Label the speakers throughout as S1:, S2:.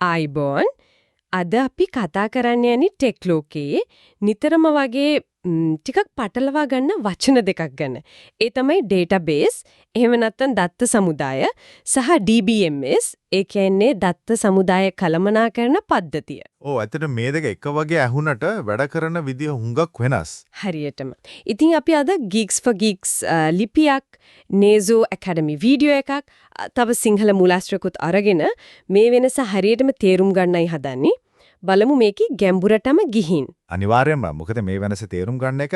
S1: ආයිබෝන් අද අපි කතා කරන්න යන්නේ ටෙක් ලෝකයේ නිතරම වගේ ටිකක් පටලවා ගන්න වචන දෙකක් ගැන. ඒ තමයි database, එහෙම නැත්නම් දත්ත සමුදාය සහ DBMS, ඒ කියන්නේ දත්ත සමුදාය කළමනාකරන පද්ධතිය.
S2: ඔව් ඇත්තට මේ දෙක එක වගේ ඇහුනට වැඩ කරන විදිය හුඟක් වෙනස්.
S1: හරියටම. ඉතින් අපි අද Geeks for Geeks ලිපියක්, Nezo Academy වීඩියෝ එකක්, තව සිංහල මූලාශ්‍රකුත් අරගෙන මේ වෙනස හරියටම තේරුම් ගන්නයි හදන්නේ. බලමු මේකේ ගැඹුරටම ගිහින්.
S2: අනිවාර්යයෙන්ම මොකද මේ වෙනස තේරුම් ගන්න එක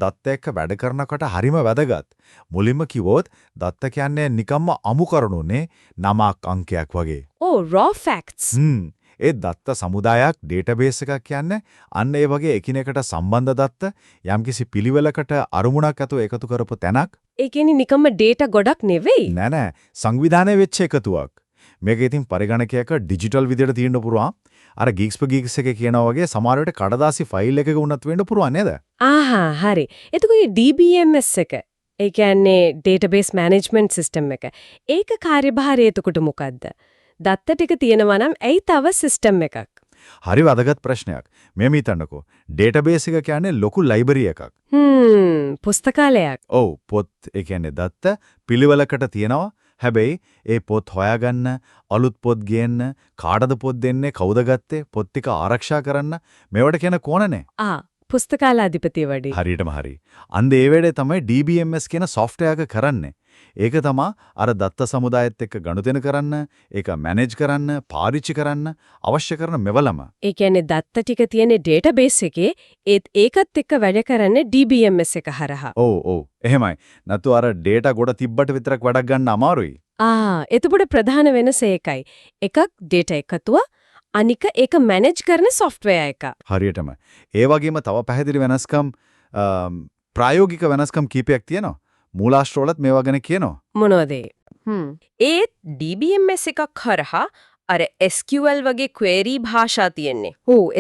S2: දත්ත එක්ක වැඩ කරනකොට හරිම වැදගත්. මුලින්ම කිව්වොත් දත්ත කියන්නේ නිකම්ම අමු කරුණුනේ නමක් අංකයක් වගේ.
S1: Oh, raw facts.
S2: ඒ දත්ත සමුදායක් database එකක් කියන්නේ අන්න ඒ වගේ එකිනෙකට සම්බන්ධ දත්ත යම්කිසි පිළිවෙලකට අරමුණක් ඇතුව එකතු කරපු තැනක්.
S1: ඒ කියන්නේ නිකම්ම data ගොඩක් නෙවෙයි.
S2: නෑ සංවිධානය වෙච්ච එකතුවක්. මේක ඉතින් පරිගණකයක ඩිජිටල් විදියට තියෙන්න පුළුවන්. අර Geeks for Geeks එකේ කියනවා වගේ සමහර වෙලට කඩදාසි ෆයිල් එකක වුණත් වෙන්න පුළුවන් නේද?
S1: ආහා හරි. එතකොට DBMS එක, ඒ කියන්නේ database management system එක. ඒක කාර්යභාරය එතකොට මොකද්ද? දත්ත ටික තියෙනවා නම් ඇයි තව system එකක්?
S2: හරි වැදගත් ප්‍රශ්නයක්. මෙහෙම හිතන්නකෝ. database එක කියන්නේ ලොකු library එකක්.
S1: පුස්තකාලයක්.
S2: ඔව් පොත් ඒ කියන්නේ දත්ත පිළිවෙලකට තියෙනවා. හැබැයි ඒ පොත් හොයාගන්න, අලුත් පොත් ගේන්න, කාටද පොත් දෙන්නේ, කවුද ගත්තේ, පොත් ටික ආරක්ෂා කරන්න මේවට කියන කෝණනේ.
S1: පුස්තකාලාධිපති වැඩි.
S2: හරියටම හරි. අන්න ඒ වෙලේ තමයි DBMS කියන software එක කරන්නේ. ඒක තමයි අර දත්ත සමුදායත් එක්ක ගනුදෙනු කරන්න, ඒක මැනේජ් කරන්න, පාවිච්චි කරන්න අවශ්‍ය කරන මෙවලම.
S1: ඒ කියන්නේ දත්ත ටික තියෙන database එකේ ඒකත් එක්ක වැඩ කරන්නේ DBMS එක හරහා.
S2: ඔව්. එහෙමයි. නැතු අර data ගොඩ තිබ්බට විතරක් වැඩක් ගන්න අමාරුයි.
S1: එතකොට ප්‍රධාන වෙනස ඒකයි. එකක් data එකතුව, අනික ඒක මැනේජ් කරන software එක.
S2: හරියටම. ඒ වගේම තව පැහැදිලි වෙනස්කම් ප්‍රායෝගික වෙනස්කම් කීපයක් තියෙනවා. මූලාශ්‍රවලත් මේවා ගැන කියනවා.
S1: මොනවද ඒ DBMS එකක් හරහා අර SQL වගේ query භාෂා තියෙන්නේ.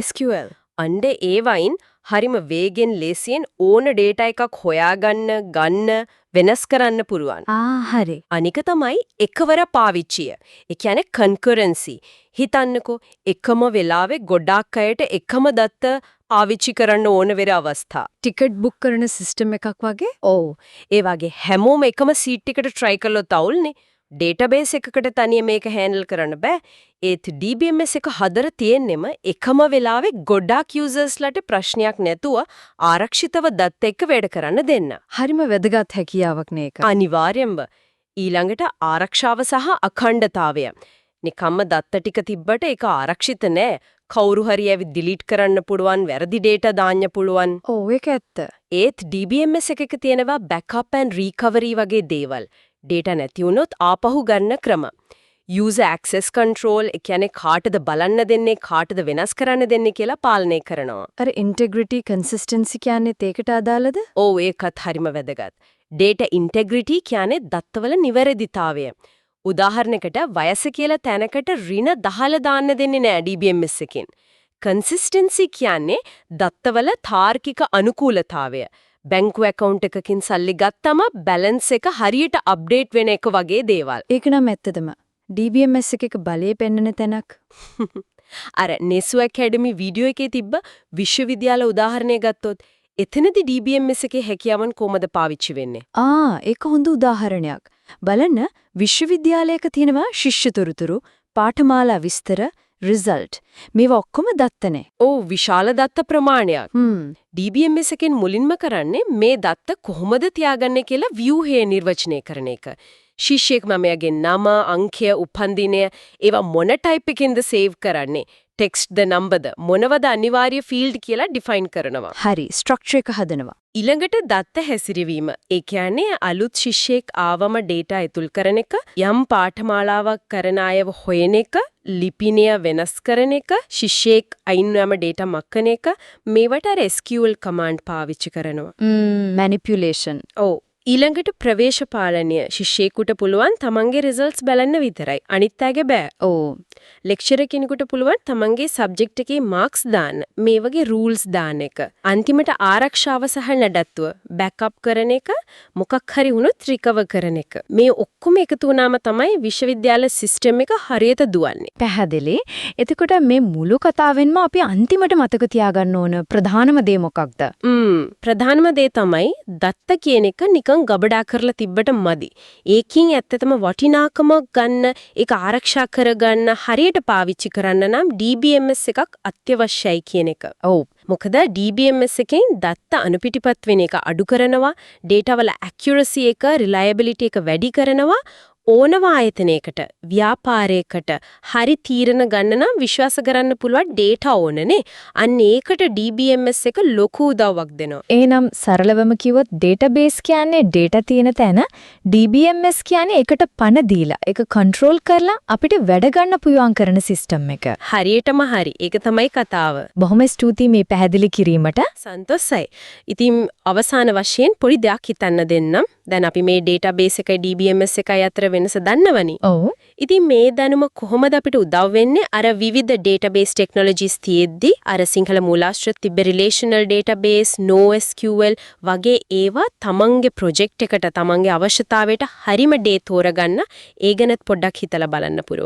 S1: SQL. අnder ඒ වයින් හරිම වේගෙන් ලේසියෙන් ඕන data එකක් හොයාගන්න, ගන්න, වෙනස් කරන්න පුළුවන්.
S3: හරි.
S1: අනික තමයි එකවර පාවිච්චිය. ඒ කියන්නේ concurrency. හිතන්නකෝ එකම වෙලාවේ ගොඩාක් අයට එකම දත්ත පාවිච්චි කරන්න ඕන වෙර අවස්ථා.
S3: ටිකට් බුක් කරන සිස්ටම් එකක් වගේ?
S1: ඔව්. ඒ වගේ හැමෝම එකම සීට් එකට try කළොත් අවුල්නේ. database එකකට තනිය මේක handle කරන්න බෑ. ඒත් DBMS එක හදර තියෙන්නෙම එකම වෙලාවේ ගොඩාක් users-ලාට ප්‍රශ්නයක් නැතුව ආරක්ෂිතව දත්ත එක්ක වැඩ කරන්න දෙන්න.
S3: හරිම වැදගත් හැකියාවක් නේ ඒක.
S1: අනිවාර්යෙන්ම. ඊළඟට ආරක්ෂාව සහ අඛණ්ඩතාවය. නිකම්ම දත්ත ටික තිබ්බට ඒක ආරක්ෂිත නෑ. කවුරු හරි ඇවි delete කරන්න පුළුවන්, වැරදි data දාන්න පුළුවන්.
S3: ඔව් ඒක ඇත්ත.
S1: ඒත් DBMS එකක තියෙනවා backup and recovery වගේ දේවල්. data නැති වුණොත් ආපහු ගන්න ක්‍රම. user access control, ඒ කියන්නේ කාටද බලන්න දෙන්නේ, කාටද වෙනස් කරන්න දෙන්නේ කියලා පාලනය කරනවා.
S3: අර integrity consistency කියන්නේ ඒකට අදාළද?
S1: ඔව් ඒකත් හරිම වැදගත්. data integrity කියන්නේ දත්තවල නිවැරදිතාවය. උදාහරණයකට වයස කියලා තැනකට ඍණ 10 දාන්න දෙන්නේ නෑ DBMS එකෙන්. consistency කියන්නේ දත්තවල තාර්කික අනුකූලතාවය. බැංකු account එකකින් සල්ලි ගත්තම balance එක හරියට update වෙන එක වගේ දේවල්.
S3: ඒක නම් ඇත්තදම. DBMS එකක බලය පෙන්වන තැනක්.
S1: අර Nezo Academy වීඩියෝ එකේ තිබ්බ විශ්වවිද්‍යාල උදාහරණය ගත්තොත් එතනදී DBMS එකේ හැකියාවන් කොහොමද පාවිච්චි වෙන්නේ?
S3: ඒක හොඳ උදාහරණයක්. බලන්න විශ්වවිද්‍යාලයක තියෙනවා ශිෂ්‍ය තොරතුරු, පාඨමාලා විස්තර, result. මේවා ඔක්කොම දත්තනේ.
S1: විශාල දත්ත ප්‍රමාණයක්. DBMS එකෙන් මුලින්ම කරන්නේ මේ දත්ත කොහොමද තියාගන්නේ කියලා ව්‍යුහය නිර්වචනය කරන එක. ශිෂ්‍යෙක් මමයාගේ නම, අංකය, උපන්දිනය ඒවා මොන ටයිප් එකකින්ද සේව් කරන්නේ? ටෙක්ස්ට් ද නම්බර්ද මොනවද අනිවාර්ය ෆීල්ඩ් කියලා ඩිෆයින් කරනවා.
S3: හරි, ස්ට්‍රක්චර් එක හදනවා.
S1: ඊළඟට දත්ත හැසිරවීම. ඒ කියන්නේ අලුත් ශිෂ්‍යෙක් ආවම data ඉතුල් කරන එක, යම් පාඨමාලාවක් කරන අයව හොයන එක, ලිපිනය වෙනස් කරන එක, ශිෂ්‍යෙක් අයින්වම data මක්කන එක, මේවට SQL command පාවිච්චි කරනවා.
S3: manipulation.
S1: ඊළඟට ප්‍රවේශ පාලනය ශිෂ්‍යයෙකුට පුළුවන් තමන්ගේ රිසල්ට්ස් බලන්න විතරයි. අනිත් අයගේ බෑ.
S3: ඕ
S1: ලෙක්චරර් කෙනෙකුට පුළුවන් තමන්ගේ සබ්ජෙක්ට් එකේ මාක්ස් දාන්න. මේ වගේ රූල්ස් දාන්න එක. අන්තිමට ආරක්ෂාව සහ නඩත්තුව බෑකප් කරන එක මොකක් හරි වුණොත් රිකවර් කරන එක. මේ ඔක්කොම එකතු වුණාම තමයි විශ්වවිද්‍යාල සිස්ටම් එක හරියට දුවන්නේ.
S3: පැහැදිලි. එතකොට මේ මුළු කතාවෙන්ම අපි අන්තිමට මතක තියාගන්න ඕන ප්‍රධානම දේ මොකක්ද?
S1: ප්‍රධානම දේ තමයි දත්ත කියන එක නිකන් ගබඩා කරලා තිබ්බට මදි. ඒකින් ඇත්තටම වටිනාකමක් ගන්න, ඒක ආරක්ෂා කරගන්න, හරියට පාවිච්චි කරන්න නම් DBMS එකක් අත්‍යවශ්‍යයි කියන එක.
S3: ඔව්.
S1: මොකද DBMS එකෙන් දත්ත අනුපිටිපත් වෙන එක අඩු කරනවා, data වල accuracy එක, reliability එක වැඩි කරනවා. ඕනම ආයතනයකට ව්‍යාපාරයකට හරි තීරණ ගන්න නම් විශ්වාස කරන්න පුළුවන් data ඕනනේ. අන්න ඒකට DBMS එක ලොකු උදව්වක් දෙනවා.
S3: එහෙනම් සරලවම කිව්වොත් database කියන්නේ data තියෙන තැන, DBMS කියන්නේ ඒකට පණ දීලා, ඒක control කරලා අපිට වැඩ ගන්න පුළුවන් කරන system එක.
S1: හරියටම හරි. ඒක තමයි කතාව.
S3: බොහොම ස්තුතියි මේ පැහැදිලි කිරීමට.
S1: සන්තෝෂයි. ඉතින් අවසාන වශයෙන් පොඩි දෙයක් හිතන්න දෙන්නම්. දැන් අපි මේ database එකයි DBMS එකයි අතර වෙනස දන්නවනේ.
S3: ඔව්.
S1: ඉතින් මේ දැනුම කොහොමද අපිට උදව් වෙන්නේ? අර විවිධ database technologies තියෙද්දි අර සිංහල මූලාශ්‍ර තිබ්බ relational database, NoSQL වගේ ඒවා තමන්ගේ project එකට තමන්ගේ අවශ්‍යතාවයට හරිම දේ තෝරගන්න ඒ ගැනත් පොඩ්ඩක් හිතලා බලන්න පුළුවන්.